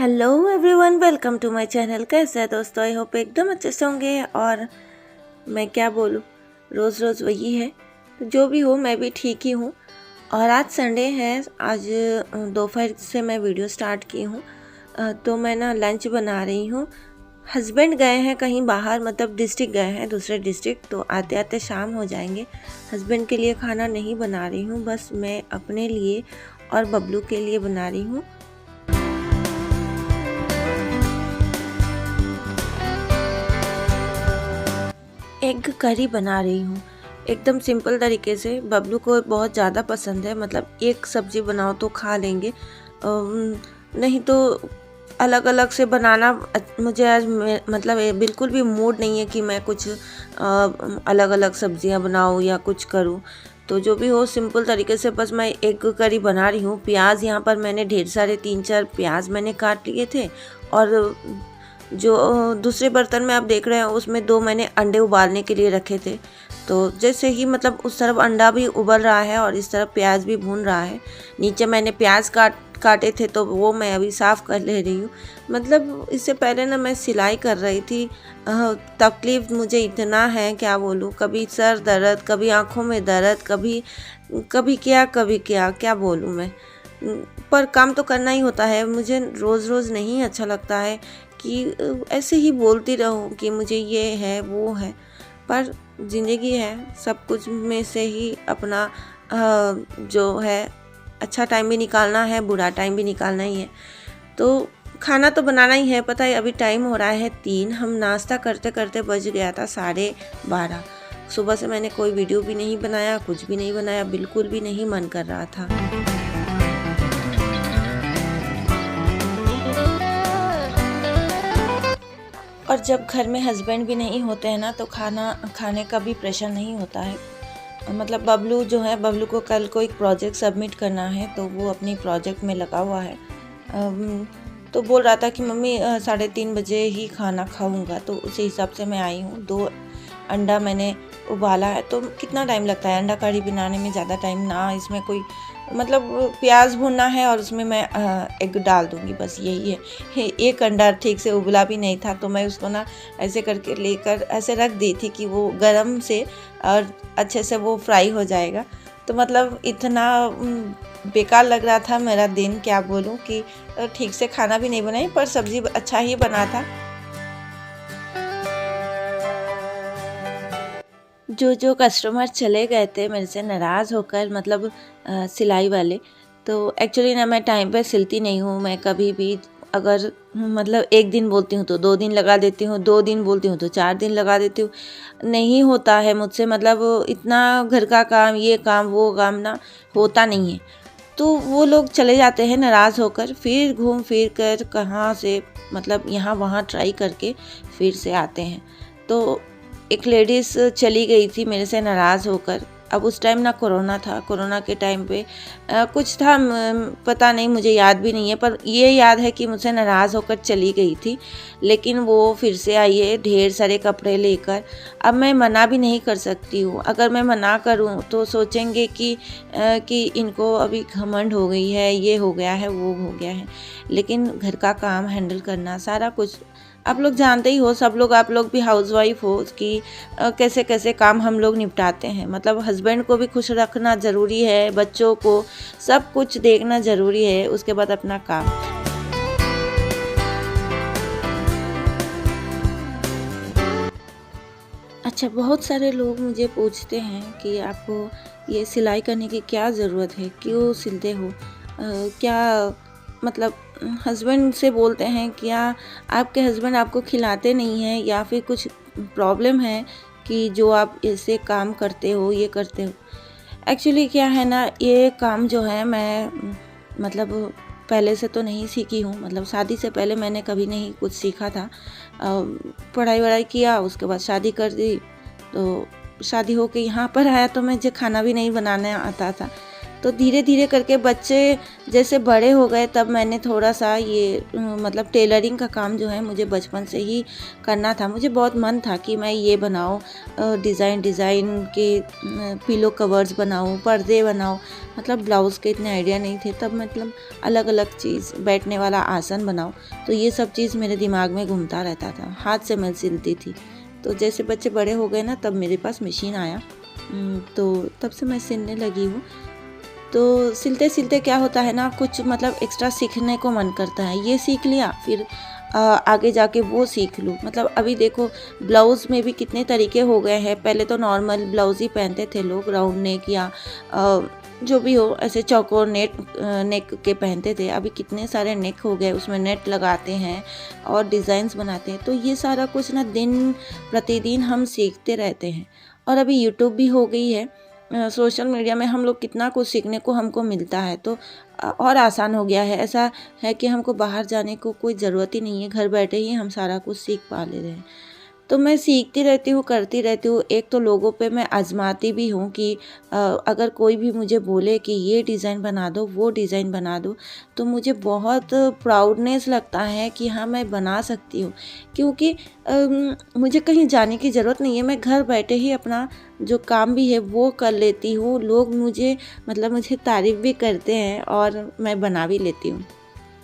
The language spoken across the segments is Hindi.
Hello everyone, welcome to my channel. कैसे है दोस्तों? आई होप एकदम अच्छे से होंगे। और मैं क्या बोलूँ, रोज़ रोज़ वही है। तो जो भी हो, मैं भी ठीक ही हूँ। और आज संडे है। आज दोपहर से मैं वीडियो स्टार्ट की हूँ। तो मैं ना लंच बना रही हूँ। हस्बैंड गए हैं कहीं बाहर, मतलब डिस्ट्रिक्ट गए हैं, दूसरे डिस्ट्रिक्ट। तो आते आते शाम हो जाएंगे। हस्बैंड के लिए खाना नहीं बना रही हूँ, बस मैं अपने लिए और बबलू के लिए बना रही हूँ। एग करी बना रही हूँ एकदम सिंपल तरीके से। बबलू को बहुत ज़्यादा पसंद है, मतलब एक सब्ज़ी बनाओ तो खा लेंगे। नहीं तो अलग अलग से बनाना मुझे आज मतलब बिल्कुल भी मूड नहीं है कि मैं कुछ अलग अलग सब्जियां बनाऊँ या कुछ करूँ। तो जो भी हो, सिंपल तरीके से बस मैं एग करी बना रही हूँ। प्याज यहाँ पर मैंने ढेर सारे 3-4 प्याज मैंने काट लिए थे। और जो दूसरे बर्तन में आप देख रहे हैं, उसमें 2 मैंने अंडे उबालने के लिए रखे थे। तो जैसे ही मतलब उस तरफ अंडा भी उबल रहा है और इस तरफ प्याज भी भून रहा है। नीचे मैंने प्याज काटे थे, तो वो मैं अभी साफ़ कर ले रही हूँ। मतलब इससे पहले ना मैं सिलाई कर रही थी। तकलीफ़ मुझे इतना है, क्या बोलूँ। कभी सर दर्द, कभी आँखों में दर्द, कभी कभी क्या बोलूँ मैं। पर काम तो करना ही होता है। मुझे रोज़ रोज़ नहीं अच्छा लगता है कि ऐसे ही बोलती रहूं कि मुझे ये है वो है। पर ज़िंदगी है, सब कुछ में से ही अपना जो है अच्छा टाइम भी निकालना है, बुरा टाइम भी निकालना ही है। तो खाना तो बनाना ही है। पता है अभी टाइम हो रहा है 3। हम नाश्ता करते करते बज गया था 12:30। सुबह से मैंने कोई वीडियो भी नहीं बनाया, कुछ भी नहीं बनाया, बिल्कुल भी नहीं मन कर रहा था। और जब घर में हस्बैंड भी नहीं होते हैं ना, तो खाना खाने का भी प्रेशर नहीं होता है। मतलब बबलू जो है, बबलू को कल को एक प्रोजेक्ट सबमिट करना है, तो वो अपनी प्रोजेक्ट में लगा हुआ है। तो बोल रहा था कि मम्मी 3:30 बजे ही खाना खाऊंगा। तो उसी हिसाब से मैं आई हूँ। 2 अंडा मैंने उबाला है। तो कितना टाइम लगता है अंडा करी बनाने में? ज़्यादा टाइम ना, इसमें कोई मतलब प्याज भूनना है और उसमें मैं एग डाल दूँगी, बस यही है। एक अंडा ठीक से उबला भी नहीं था, तो मैं उसको ना ऐसे करके लेकर ऐसे रख दी थी कि वो गरम से और अच्छे से वो फ्राई हो जाएगा। तो मतलब इतना बेकार लग रहा था मेरा दिन, क्या बोलूँ कि ठीक से खाना भी नहीं बनाई, पर सब्ज़ी अच्छा ही बना था। जो कस्टमर चले गए थे मेरे से नाराज़ होकर, मतलब सिलाई वाले। तो एक्चुअली ना मैं टाइम पे सिलती नहीं हूँ। मैं कभी भी अगर मतलब 1 दिन बोलती हूँ तो 2 दिन लगा देती हूँ, 2 दिन बोलती हूँ तो 4 दिन लगा देती हूँ। नहीं होता है मुझसे, मतलब इतना घर का काम, ये काम वो काम ना होता नहीं है। तो वो लोग चले जाते हैं नाराज़ होकर, फिर घूम फिर कर कहाँ से मतलब यहाँ वहाँ ट्राई करके फिर से आते हैं। तो एक लेडीज़ चली गई थी मेरे से नाराज़ होकर। अब उस टाइम ना कोरोना था। कोरोना के टाइम पे कुछ था, पता नहीं, मुझे याद भी नहीं है। पर ये याद है कि मुझसे नाराज़ होकर चली गई थी। लेकिन वो फिर से आई है ढेर सारे कपड़े लेकर। अब मैं मना भी नहीं कर सकती हूँ। अगर मैं मना करूँ तो सोचेंगे कि इनको अभी घमंड हो गई है, ये हो गया है, वो हो गया है। लेकिन घर का काम हैंडल करना, सारा कुछ आप लोग जानते ही हो, सब लोग, आप लोग भी हाउसवाइफ हो कि कैसे कैसे काम हम लोग निपटाते हैं। मतलब हस्बैंड को भी खुश रखना ज़रूरी है, बच्चों को सब कुछ देखना ज़रूरी है, उसके बाद अपना काम। अच्छा, बहुत सारे लोग मुझे पूछते हैं कि आपको ये सिलाई करने की क्या ज़रूरत है, क्यों सिलते हो? क्या मतलब हस्बैंड से बोलते हैं, क्या आपके हस्बैंड आपको खिलाते नहीं हैं या फिर कुछ प्रॉब्लम है कि जो आप ऐसे काम करते हो, ये करते हो? एक्चुअली क्या है ना, ये काम जो है मैं मतलब पहले से तो नहीं सीखी हूँ। मतलब शादी से पहले मैंने कभी नहीं कुछ सीखा था। पढ़ाई वढ़ाई किया, उसके बाद शादी कर दी। तो शादी होके यहाँ पर आया तो मुझे खाना भी नहीं बनाना आता था। तो धीरे धीरे करके बच्चे जैसे बड़े हो गए तब मैंने थोड़ा सा ये मतलब टेलरिंग का काम जो है मुझे बचपन से ही करना था। मुझे बहुत मन था कि मैं ये बनाऊँ, डिज़ाइन डिज़ाइन के पिलो कवर्स बनाऊँ, पर्दे बनाऊँ। मतलब ब्लाउज़ के इतने आइडिया नहीं थे तब, मतलब अलग अलग चीज़, बैठने वाला आसन बनाऊँ। तो ये सब चीज़ मेरे दिमाग में घूमता रहता था। हाथ से मैं सिलती थी। तो जैसे बच्चे बड़े हो गए ना, तब मेरे पास मशीन आया, तो तब से मैं सिलने लगी हूँ। तो सिलते सिलते क्या होता है ना, कुछ मतलब एक्स्ट्रा सीखने को मन करता है। ये सीख लिया, फिर आगे जाके वो सीख लूँ। मतलब अभी देखो ब्लाउज़ में भी कितने तरीके हो गए हैं। पहले तो नॉर्मल ब्लाउज़ ही पहनते थे लोग, राउंड नेक या जो भी हो, ऐसे चौकोर नेक के पहनते थे। अभी कितने सारे नेक हो गए, उसमें नेट लगाते हैं और डिज़ाइंस बनाते हैं। तो ये सारा कुछ ना दिन प्रतिदिन हम सीखते रहते हैं। और अभी यूट्यूब भी हो गई है, सोशल मीडिया में हम लोग कितना कुछ सीखने को हमको मिलता है। तो और आसान हो गया है। ऐसा है कि हमको बाहर जाने को कोई ज़रूरत ही नहीं है, घर बैठे ही हम सारा कुछ सीख पा ले रहे हैं। तो मैं सीखती रहती हूँ, करती रहती हूँ। एक तो लोगों पे मैं आज़माती भी हूँ कि अगर कोई भी मुझे बोले कि ये डिज़ाइन बना दो, वो डिज़ाइन बना दो, तो मुझे बहुत प्राउडनेस लगता है कि हाँ, मैं बना सकती हूँ। क्योंकि मुझे कहीं जाने की ज़रूरत नहीं है। मैं घर बैठे ही अपना जो काम भी है वो कर लेती हूँ। लोग मुझे तारीफ़ भी करते हैं और मैं बना भी लेती हूँ।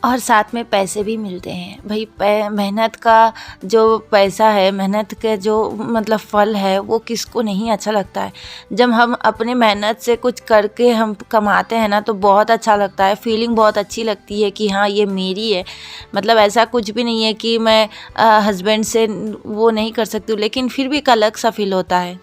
और साथ में पैसे भी मिलते हैं भाई। मेहनत का जो पैसा है, मेहनत के जो मतलब फल है, वो किसको नहीं अच्छा लगता है। जब हम अपने मेहनत से कुछ करके हम कमाते हैं ना, तो बहुत अच्छा लगता है। फीलिंग बहुत अच्छी लगती है कि हाँ, ये मेरी है। मतलब ऐसा कुछ भी नहीं है कि मैं हस्बैंड से वो नहीं कर सकती हूँ, लेकिन फिर भी एक अलग सा फील होता है।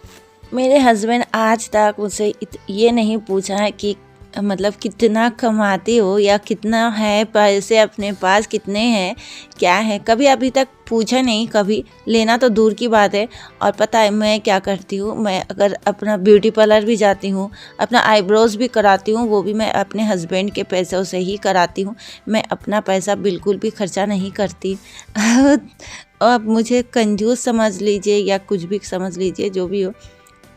मेरे हस्बैंड आज तक मुझसे ये नहीं पूछा है कि मतलब कितना कमाती हो या कितना है पैसे अपने पास, कितने हैं, क्या है, कभी अभी तक पूछा नहीं। कभी लेना तो दूर की बात है। और पता है मैं क्या करती हूँ, मैं अगर अपना ब्यूटी पार्लर भी जाती हूँ, अपना आईब्रोज़ भी कराती हूँ, वो भी मैं अपने हस्बैंड के पैसों से ही कराती हूँ। मैं अपना पैसा बिल्कुल भी खर्चा नहीं करती। अब मुझे कंजूस समझ लीजिए या कुछ भी समझ लीजिए, जो भी हो,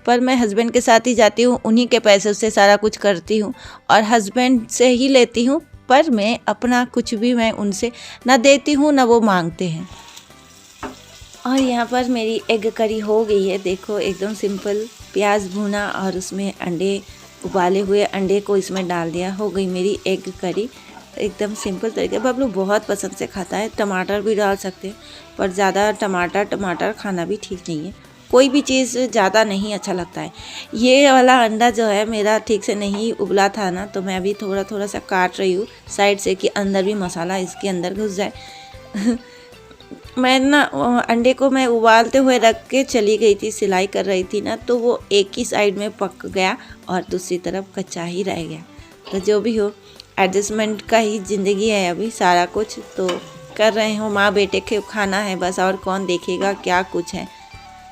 पर मैं हस्बैंड के साथ ही जाती हूँ, उन्हीं के पैसों से सारा कुछ करती हूँ और हस्बैंड से ही लेती हूँ। पर मैं अपना कुछ भी मैं उनसे ना देती हूँ, ना वो मांगते हैं। और यहाँ पर मेरी एग करी हो गई है। देखो, एकदम सिंपल, प्याज भुना और उसमें अंडे, उबाले हुए अंडे को इसमें डाल दिया। हो गई मेरी एग करी, एकदम सिंपल तरीके। बबलू बहुत पसंद से खाता है। टमाटर भी डाल सकते हैं, पर ज़्यादा टमाटर खाना भी ठीक नहीं है। कोई भी चीज़ ज़्यादा नहीं अच्छा लगता है। ये वाला अंडा जो है मेरा ठीक से नहीं उबला था ना, तो मैं अभी थोड़ा थोड़ा सा काट रही हूँ साइड से कि अंदर भी मसाला इसके अंदर घुस जाए। मैं ना अंडे को मैं उबालते हुए रख के चली गई थी, सिलाई कर रही थी ना, तो वो एक ही साइड में पक गया और दूसरी तरफ कच्चा ही रह गया। तो जो भी हो, एडजस्टमेंट का ही ज़िंदगी है अभी सारा कुछ। तो कर रहे हो, माँ बेटे के खाना है बस, और कौन देखेगा क्या कुछ है।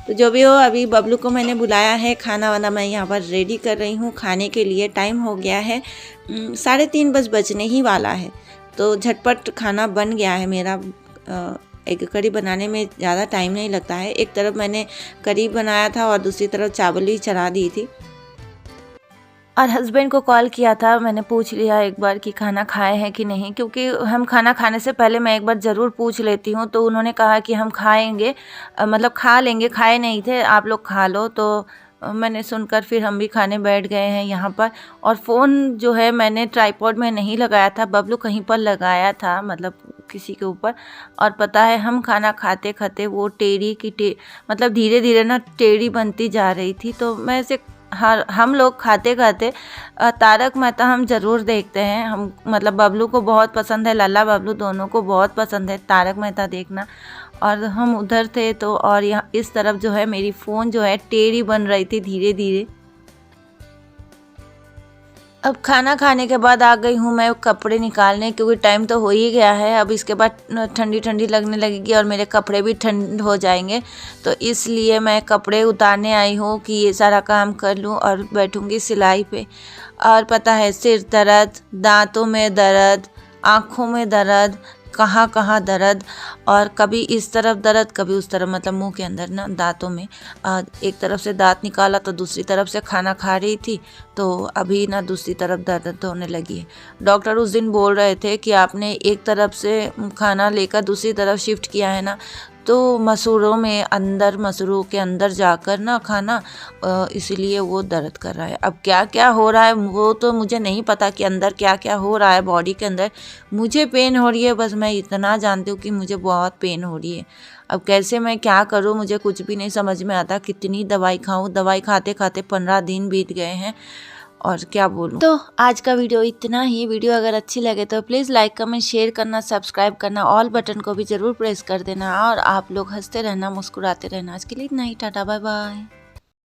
तो जो भी हो, अभी बबलू को मैंने बुलाया है, खाना वाना मैं यहाँ पर रेडी कर रही हूँ खाने के लिए। टाइम हो गया है 3:30 बस बजने ही वाला है। तो झटपट खाना बन गया है मेरा। एग करी बनाने में ज़्यादा टाइम नहीं लगता है। एक तरफ मैंने करी बनाया था और दूसरी तरफ चावल ही चढ़ा दी थी। और हस्बैंड को कॉल किया था, मैंने पूछ लिया एक बार कि खाना खाए हैं कि नहीं, क्योंकि हम खाना खाने से पहले मैं एक बार ज़रूर पूछ लेती हूँ। तो उन्होंने कहा कि हम खाएंगे, मतलब खा लेंगे, खाए नहीं थे, आप लोग खा लो। तो मैंने सुनकर फिर हम भी खाने बैठ गए हैं यहाँ पर। और फ़ोन जो है मैंने ट्राइपॉड में नहीं लगाया था, बबलू कहीं पर लगाया था, मतलब किसी के ऊपर। और पता है, हम खाना खाते खाते वो मतलब धीरे धीरे ना टेढ़ी बनती जा रही थी। तो मैं ऐसे हम लोग खाते खाते तारक मेहता हम ज़रूर देखते हैं। हम मतलब बबलू को बहुत पसंद है, लल्ला बबलू दोनों को बहुत पसंद है तारक मेहता देखना। और हम उधर थे तो, और यहाँ इस तरफ जो है मेरी फ़ोन जो है टेढ़ी बन रही थी धीरे धीरे। अब खाना खाने के बाद आ गई हूँ मैं कपड़े निकालने, क्योंकि टाइम तो हो ही गया है। अब इसके बाद ठंडी ठंडी लगने लगेगी और मेरे कपड़े भी ठंड हो जाएंगे। तो इसलिए मैं कपड़े उतारने आई हूँ कि ये सारा काम कर लूँ और बैठूँगी सिलाई पे। और पता है, सिर दर्द, दांतों में दर्द, आँखों में दर्द, कहाँ कहाँ दर्द, और कभी इस तरफ दर्द, कभी उस तरफ, मतलब मुंह के अंदर ना दांतों में। एक तरफ से दांत निकाला तो दूसरी तरफ से खाना खा रही थी, तो अभी ना दूसरी तरफ दर्द होने लगी है। डॉक्टर उस दिन बोल रहे थे कि आपने एक तरफ से खाना लेकर दूसरी तरफ शिफ्ट किया है ना, तो मसूरों के अंदर जाकर ना खाना, इसीलिए वो दर्द कर रहा है। अब क्या क्या हो रहा है वो तो मुझे नहीं पता कि अंदर क्या क्या हो रहा है बॉडी के अंदर। मुझे पेन हो रही है, बस मैं इतना जानती हूँ कि मुझे बहुत पेन हो रही है। अब कैसे मैं क्या करूँ, मुझे कुछ भी नहीं समझ में आता। कितनी दवाई खाऊँ, दवाई खाते खाते 15 दिन बीत गए हैं और क्या बोलूँ। तो आज का वीडियो इतना ही। वीडियो अगर अच्छी लगे तो प्लीज़ लाइक कमेंट शेयर करना, सब्सक्राइब करना, ऑल बटन को भी ज़रूर प्रेस कर देना और आप लोग हंसते रहना, मुस्कुराते रहना। आज के लिए इतना ही। Tata bye bye.